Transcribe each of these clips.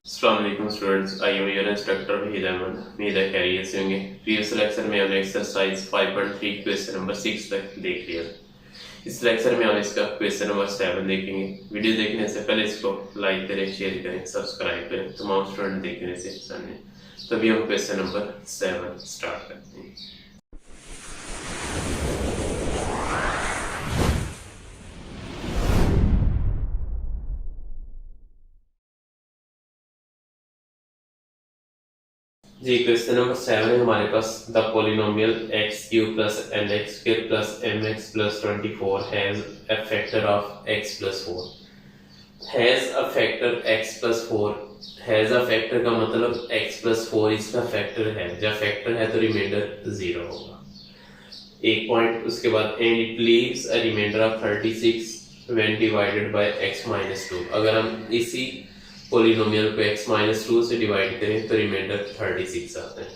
अस्सलाम वालेकुम students, I am your instructor Waheed Ahmed. उम्मीद है खैरियत से होंगे। प्रीवियस लेक्चर में हमने एक्सरसाइज 5.3 क्वेश्चन नंबर 6 तक देख लिया। इस लेक्चर में हम इसका क्वेश्चन नंबर 7 देखेंगे। वीडियो देखने से पहले इसको लाइक करें, शेयर करें, सब्सक्राइब करें, तमाम स्टूडेंट देखने से आसान है। तभी हम क्वेश्चन नंबर 7 स्टार्ट करते हैं। जी, क्वेश्चन नंबर 7 है हमारे पास। The polynomial x cube plus n x square plus m x plus 24 has a factor of x plus 4। Has a factor x plus 4। Has a factor का मतलब x plus 4 इसका factor है। जब factor है तो रिमाइंडर 0 होगा। एक point, उसके बाद and it leaves a reminder of 36 when divided by x minus 2। अगर हम इसी पोलिनोमियल को x माइनस 2 से डिवाइड करें तो रिमाइंडर 36 आता है।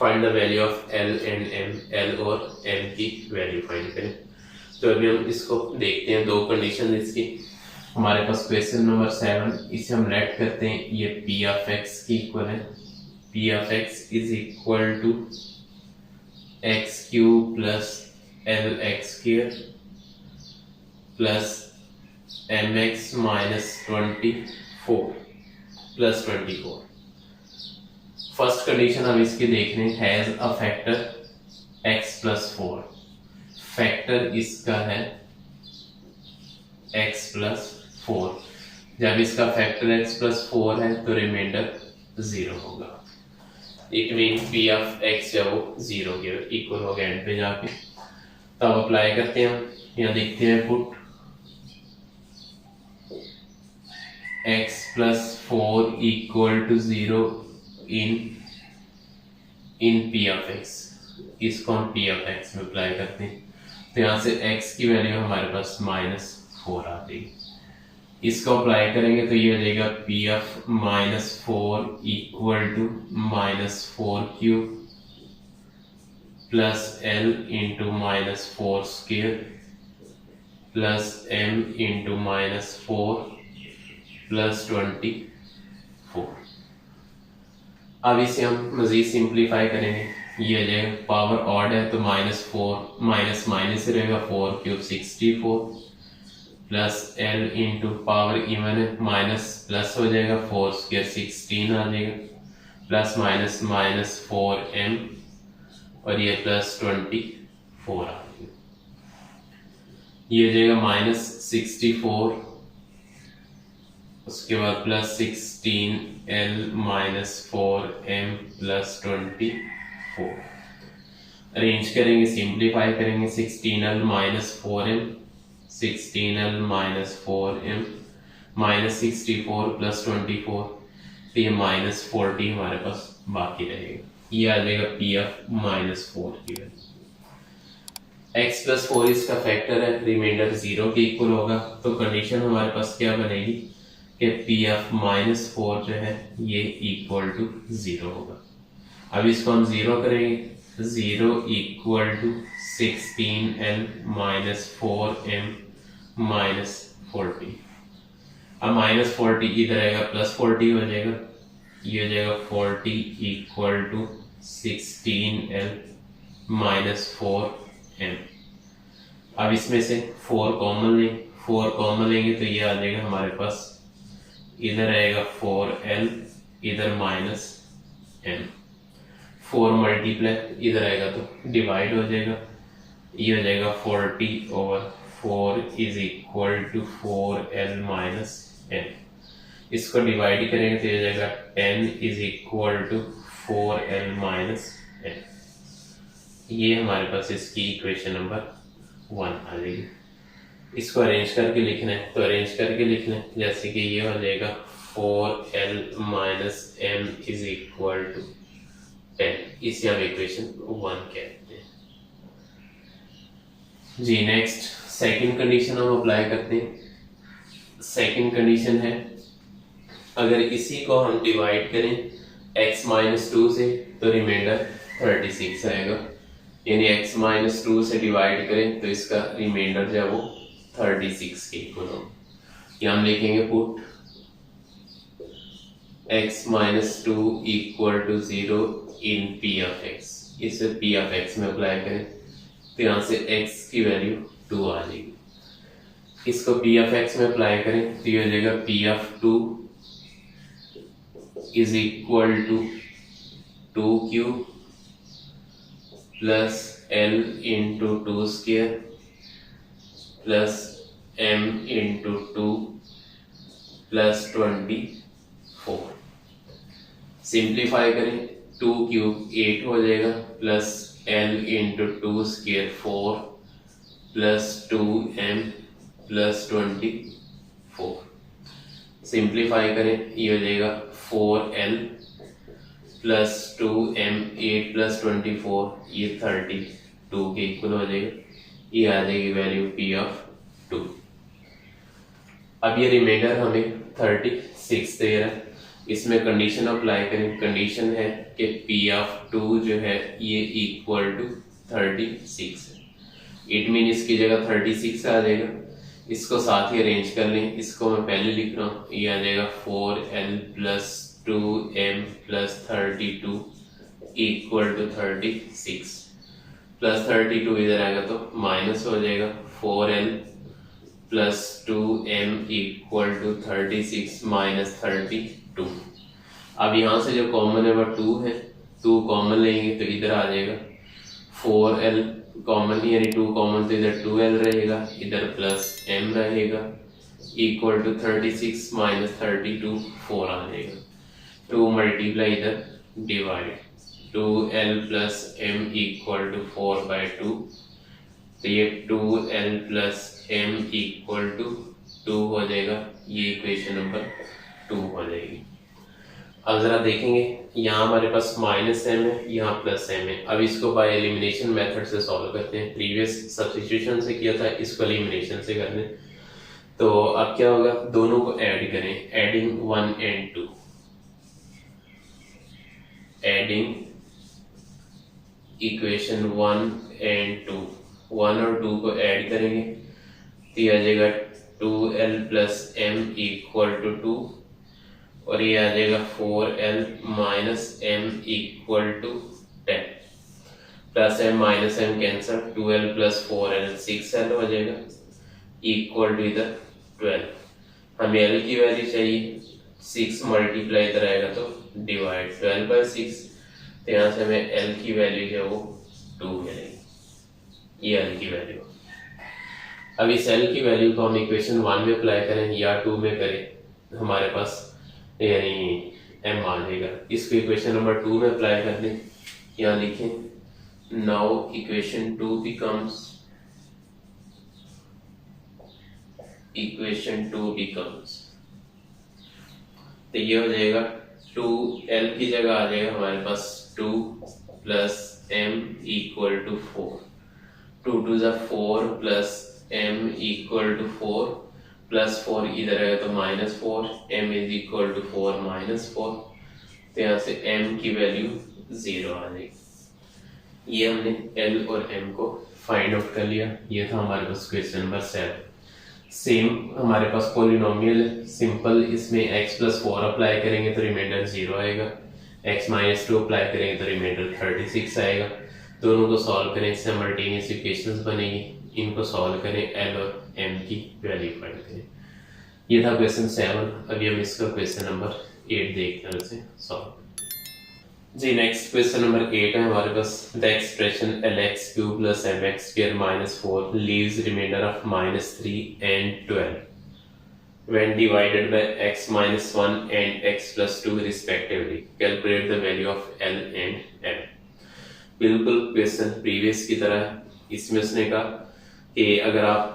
Find the value of l and m। l और m की वैल्यू फाइंड करें। तो अभी हम इसको देखते हैं। दो कंडीशन इसकी हमारे पास। क्वेश्चन नंबर 7, इसे हम लेट करते हैं। ये p ऑफ x की इक्वल है। p of x is equal to x cube plus l x square plus m x minus 24 plus 24। First condition हम इसकी देख रहे हैं। Has a factor x plus 4। Factor इसका है एक्स प्लस 4। जब इसका फैक्टर एक्स प्लस 4 है तो रिमाइंडर 0 होगा। It mean P of x जो वो 0 के इक्वल हो गया एंड पे जाके। तब अप्लाई करते हैं हम। यहाँ देखते हैं put x plus 4 equal to 0 in p of x. इसको हम पी ऑफ एक्स में अप्लाई करते हैं। तो यहाँ से x की वैल्यू हमारे पास -4 आ जाएगी। इसको अप्लाई करेंगे तो ये हो जाएगा p of -4 equal to -4 cube plus l into -4 square plus m into -4 plus 24। अब इसे हम मजीद सिंप्लीफाई करेंगे। ये हो जाएगा, पावर ऑड है तो -4 माइनस माइनस रहेगा, 4 cube 64 plus l into power even है, माइनस प्लस हो जाएगा, 4 स्क्वायर 16 आ जाएगा, प्लस माइनस माइनस 4m और ये प्लस 24 आ जाएगा। ये हो जाएगा -64, उसके बाद plus 16l minus 4m plus 24। Arrange करेंगे, सिंप्लीफाई करेंगे। 16l minus 4m, 16l minus 4m minus 64 plus 24, तो ये -40 हमारे पास बाकी रहेगा। ये आ जाएगा पी ऑफ -4 की वैल्यू। x प्लस 4 इसका फैक्टर है, रिमाइंडर 0 के इक्वल होगा। तो कंडीशन हमारे पास क्या बनेगी कि पी ऑफ -4 जो है ये इक्वल टू 0 होगा। अब इसको हम 0 करेंगे। 0 equal to 16l minus 4m minus 40। अब -40 इधर आएगा, प्लस 40 हो जाएगा। ये हो जाएगा 40 equal to 16l minus 4m। अब इसमें से 4 कॉमन लेंगे। 4 कॉमन लेंगे तो ये आ जाएगा हमारे पास, इधर आएगा 4l, इधर -m। 4 मल्टीप्लाई इधर आएगा तो डिवाइड हो जाएगा। ये हो जाएगा 40 over 4 is equal to 4l minus m। इसको डिवाइड करेंगे तो ये हो जाएगा 10 is equal to 4l minus m। ये हमारे पास इसकी इक्वेशन नंबर 1 आ जाएगी। इसको अरेंज करके लिखना है तो अरेंज करके लिखना है। जैसे कि ये हो जाएगा 4l minus m is equal to 10। इसे हम इक्वेशन 1 कहते हैं। जी, नेक्स्ट सेकंड कंडीशन हम अप्लाई करते हैं। सेकंड कंडीशन है, अगर इसी को हम डिवाइड करें x माइनस 2 से तो रिमाइंडर 36 आएगा। यानी x माइनस 2 से डिवाइड करें तो इसका रिमाइंडर जो है वो 36 के इक्वल होगा। या हम लिखेंगे put x minus two equal to 0 in p of x, इसे पी ऑफ एक्स में अप्लाई करें तो यहाँ से x की वैल्यू 2 आ जाएगी। इसको पी ऑफ एक्स में अप्लाई करें तो ये हो जाएगा p of 2 is equal to 2 cube plus l into 2 square plus m into 2 plus 24। Simplify करें 2 क्यूब 8 हो जाएगा plus l into 2 square 4 plus 2m plus 24। Simplify करें ये हो जाएगा 4l प्लस 2m 8 प्लस 24 ये 32 के इक्वल हो जाएगा। ये आ जाएगी वैल्यू p ऑफ 2। अब ये रिमाइंडर हमें 36 दे रहा है, इसमें कंडीशन अप्लाई करें। कंडीशन है कि p ऑफ 2 जो है ये इक्वल टू 36 है। इट मीन इसकी जगह 36 आ जाएगा। इसको साथ ही अरेंज कर लें, इसको मैं पहले लिख रहा हूँ, ये आ जाएगा 4l plus 2m plus 32 equal to 36 plus 32 इधर आएगा तो माइनस हो जाएगा 4l plus 2m equal to 36 minus 32। अब यहाँ से जो कॉमन है वह 2 है, 2 कॉमन लेंगे तो इधर आ जाएगा 4l कॉमन यानी 2 कॉमन तो इधर 2l रहेगा, इधर प्लस m रहेगा इक्वल टू 36 माइनस 32 4 आ जाएगा। 2 मल्टीप्लाई इधर divide 2l plus m equal to 4/2 तो ये 2l plus m equal to 2 हो जाएगा। ये इक्वेशन नंबर 2 हो जाएगी। अब जरा देखेंगे यहाँ हमारे पास माइनस m है, यहाँ प्लस m है। अब इसको बाय एलिमिनेशन मेथड से सॉल्व करते हैं। प्रीवियस सब्स्टिट्यूशन से किया था, इसको एलिमिनेशन से करने। तो अब क्या होगा, दोनों को ऐड करें, adding 1 and 2, adding equation 1 and 2, 1 और 2 को ऐड करेंगे तो ये आ जाएगा 2l plus m equal to 2 और ये आ जाएगा 4l minus m equal to 10 plus m minus m cancel, 2l plus 4l 6l हो जाएगा इक्वल टू इधर 12। हमें l की वैल्यू चाहिए, 6 मल्टीप्लाई इधर आएगा तो डिवाइड 12/6 तो यहाँ से हमें l की वैल्यू जो है वो 2 मिलेगी। ये l की वैल्यू। अब इस l की वैल्यू को हम इक्वेशन 1 में अप्लाई करें या 2 में करें, हमारे पास यानी m आ जाएगा। इसको इक्वेशन नंबर 2 में अप्लाई कर दें, यहाँ लिखें नाउ इक्वेशन 2 बिकम्स तो ये हो जाएगा 2l की जगह आ जाएगा हमारे पास 2 प्लस m इक्वल टू 4, 2 2 जा 4 plus m equal to 4 plus 4 इधर आएगा तो minus 4, m is equal to 4 minus 4 तो यहाँ से m की वैल्यू 0 आ जाएगी। ये हमने l और m को फाइंड आउट कर लिया। ये था हमारे पास क्वेश्चन नंबर 7। सेम हमारे पास पॉलिनोमियल है, सिंपल, इसमें x प्लस 4 अप्लाई करेंगे तो रिमाइंडर 0 आएगा, x माइनस 2 अप्लाई करेंगे तो रिमाइंडर 36 आएगा। दोनों को सॉल्व करें, सिमल्टेनियस इक्वेशंस बनेगी, इनको सॉल्व करें, l और m की वैल्यू फाइंड करें। ये था क्वेश्चन 7। अभी हम इसका क्वेश्चन नंबर 8 देखते हैं, उसे सॉल्व जी। नेक्स्ट क्वेश्चन नंबर 8 है हमारे पास। The expression lx³ plus mx² minus 4 leaves remainder of -3 and 12 when divided by x minus 1 and x plus 2 respectively. Calculate the value of l and m। बिल्कुल question previous की तरह इसमें उसने कहा कि अगर आप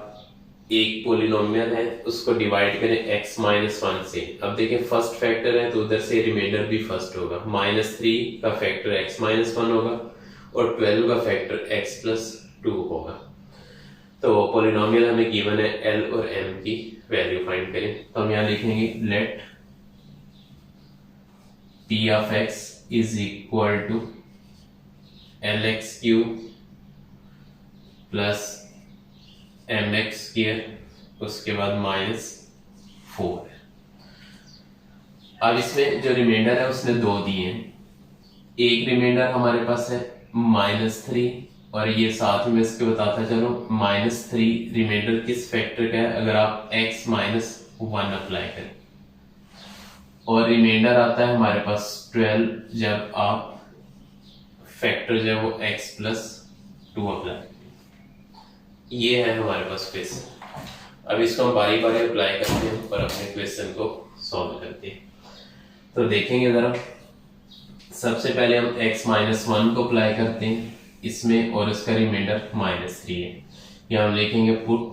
एक पोलिनोमियल है उसको डिवाइड करें x माइनस 1 से। अब देखें फर्स्ट फैक्टर है तो उधर से रिमाइंडर भी फर्स्ट होगा, -3 का फैक्टर x माइनस 1 होगा और 12 का फैक्टर x प्लस 2 होगा। तो पोलिनोमियल हमें गिवन है, l और m की वैल्यू फाइंड करें। तो हम यहाँ लिखेंगे let p of x is equal to lx³ plus mx², उसके बाद माइनस 4 है। अब इसमें जो रिमाइंडर है उसने 2 दिए हैं। एक रिमाइंडर हमारे पास है -3 और ये साथ में इसके बताता चलो -3 रिमाइंडर किस फैक्टर का है अगर आप x -1 अप्लाई करें, और रिमाइंडर आता है हमारे पास 12 जब आप फैक्टर जो है वो x+2 अप्लाई करें। ये है हमारे पास क्वेश्चन। अब इसको हम बारी बारी अप्लाई करते हैं और अपने क्वेश्चन को सॉल्व करते हैं। तो देखेंगे जरा, सबसे पहले हम x-1 को अप्लाई करते हैं इसमें और इसका रिमाइंडर -3 है। यहाँ हम लिखेंगे put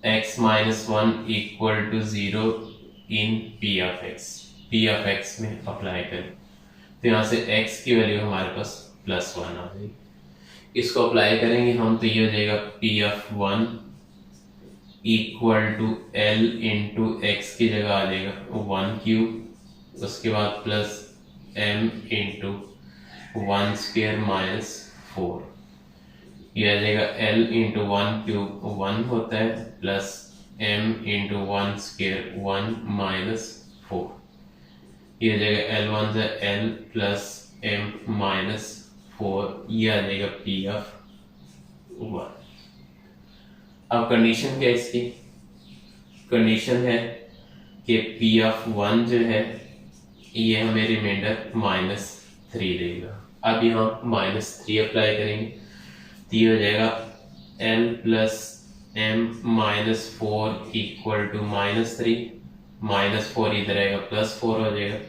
x-1 equal to 0 in p of x में अप्लाई करें। तो यहाँ से x की वैल्यू हमारे पास +1 आ जाएगी। इसको अप्लाई करेंगे हम तो ये हो जाएगा p(1) equal to l into x की जगह आ जाएगा 1 उसके बाद प्लस m इंटू 1² -4, यह आ जाएगा l इंटू 1³ 1 होता है प्लस m इंटू 1² 1 -4, ये आ जाएगा L1 से L प्लस m -4, ये आ जाएगा p(1). अब कंडीशन क्या है इसकी? कंडीशन है कि p(1) जो है ये हमें रिमाइंडर -3 देगा। अब यहाँ -3 अप्लाई करेंगे तो ये हो जाएगा L plus m -4 equal to -3, -4 इधर आएगा +4 हो जाएगा,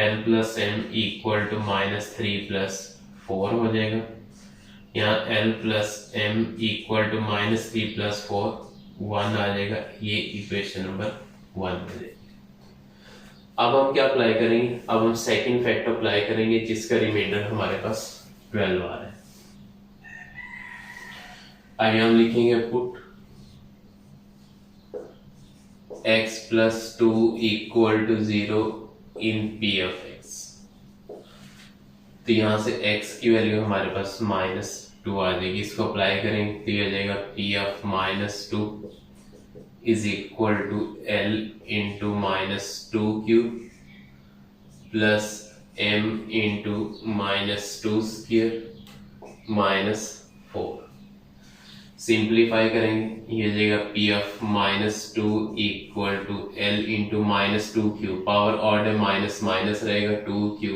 L plus m equal to -3 plus 4 हो जाएगा। यहाँ L plus m equal to -3 plus 4 1 आ जाएगा। ये इक्वेशन नंबर 1 हो जाएगी। अब हम क्या अप्लाई करेंगे? अब हम सेकंड फैक्टर अप्लाई करेंगे जिसका रिमाइंडर हमारे पास 12 आ रहा है। अब हम लिखेंगे put x plus 2 equal to 0 in p of x। तो यहाँ से x की वैल्यू हमारे पास -2 आ जाएगी। इसको अप्लाई करेंगे तो ये आ जाएगा p of -2 is equal to l into -2³ plus m into -2² -4। Simplify करेंगे ये जाएगा p of -2 equal to l into -2³ power odd है माइनस माइनस रहेगा 2³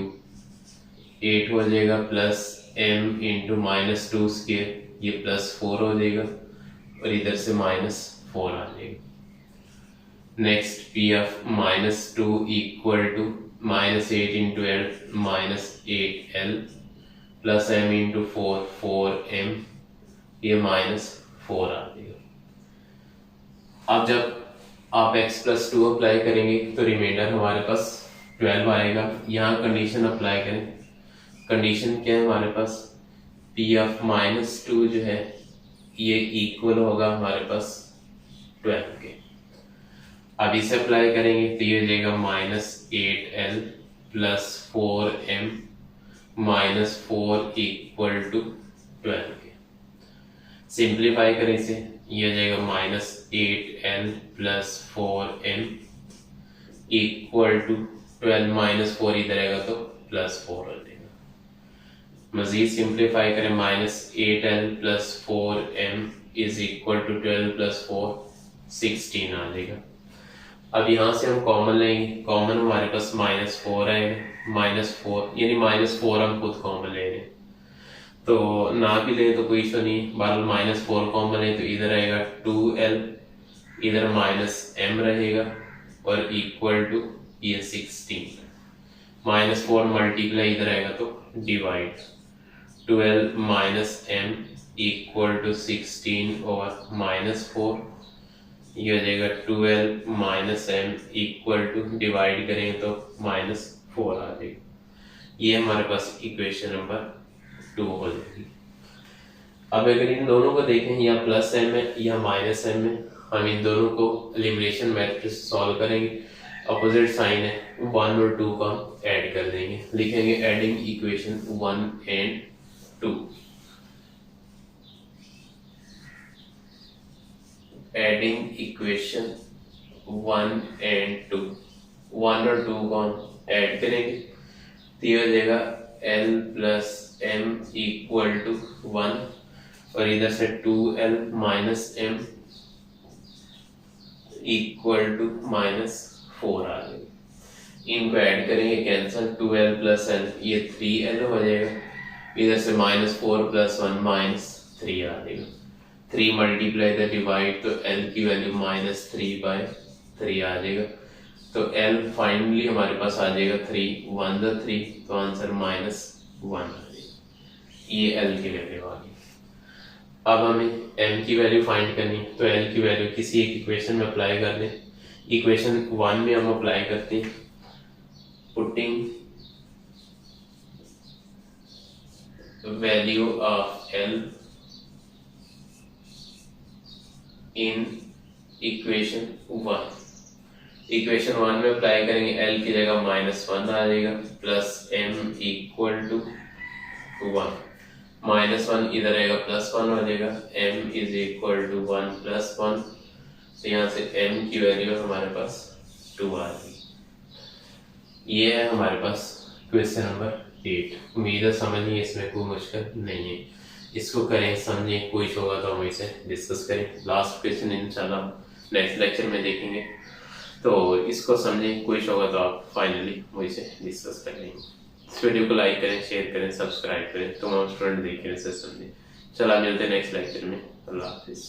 8 हो जाएगा प्लस m इंटू -2² ये +4 हो जाएगा और इधर से -4 आ जाएगा। Next p of -2 equal to -8 into l -8l plus m into 4m ये -4 आ जाएगा। अब जब आप x प्लस 2 अप्लाई करेंगे तो रिमाइंडर हमारे पास 12 आएगा। यहाँ कंडीशन अप्लाई करें। कंडीशन क्या है हमारे पास? p ऑफ -2 जो है ये इक्वल होगा हमारे पास 12 के। अब इसे अप्लाई करेंगे तो ये हो जाएगा -8l plus 4m -4 equal to 12 के। सिंप्लीफाई करें इसे, ये हो जाएगा -8l plus 4m equal to 12 -4 इधर आएगा तो +4 हो जाएगा। मजीद सिंप्लीफाई करें -8l plus 4m is equal to 12 plus 4 16 आ जाएगा। अब यहाँ से हम कॉमन लेंगे, कॉमन हमारे पास -4 आएगा, -4 यानी -4 हम खुद कॉमन ले रहे हैं, तो ना भी ले तो कोई इशू नहीं। बहरहाल -4 कॉमन है तो इधर आएगा 2l, इधर -m रहेगा और इक्वल टू ये 16, -4 मल्टीप्लाई इधर आएगा तो डिवाइड 12 -m इक्वल टू 16 और -4, ये हो जाएगा 12 -m इक्वल टू डिवाइड करेंगे तो -4 आ जाएगा। ये हमारे पास इक्वेशन नंबर 2 हो जाएगी। अब अगर इन दोनों को देखें, या प्लस m है या माइनस m है, हम इन दोनों को एलिमिनेशन मेथड से सॉल्व करेंगे। अपोजिट साइन है, 1 और 2 को हम ऐड कर देंगे। लिखेंगे adding equation 1 and 2। Adding equation 1 and 2, 1 और 2 को हम ऐड करेंगे तो ये हो जाएगा L plus M equal to 1 और इधर से 2L minus M equal to -4 आ जाएगा। इनको ऐड करेंगे कैंसिल, 2L प्लस L ये 3L हो जाएगा, इधर से -4 प्लस 1 -3 आ जाएगा। 3 मल्टीप्लाई द डिवाइड तो L की वैल्यू -3/3 आ जाएगा। तो L फाइनली हमारे पास आ जाएगा 3, 1 द 3 तो आंसर -1 आ जाएगा। ये L की वैल्यू आ गई। अब हमें M की वैल्यू फाइंड करनी, तो L की वैल्यू किसी एक इक्वेशन में अप्लाई कर दें। इक्वेशन 1 में हम अप्लाई करते हैं, putting value of L in equation 1। Equation 1 में अप्लाई करेंगे, L की जगह -1 आ जाएगा प्लस M इक्वल टू 1, -1 इधर आएगा +1 हो जाएगा, M is equal to 1 plus 1, तो यहाँ से M की वैल्यू हमारे पास 2 आ गई। ये है हमारे पास क्वेश्चन नंबर 8। उम्मीद है समझ नहीं, इसमें कोई मुश्किल नहीं है। इसको करें, समझें, कोई होगा तो हम इसे डिस्कस करें। लास्ट क्वेश्चन इंशाल्लाह नेक्स्ट लेक्चर में देखेंगे, तो इसको समझें, कोई होगा तो आप फाइनली मुझसे डिस्कस कर लेंगे। इस वीडियो को लाइक करें, शेयर करें, सब्सक्राइब करें, तमाम स्टूडेंट देखें, इसे समझें। चला मिलते हैं नेक्स्ट लेक्चर में। अल्लाह हाफिज़।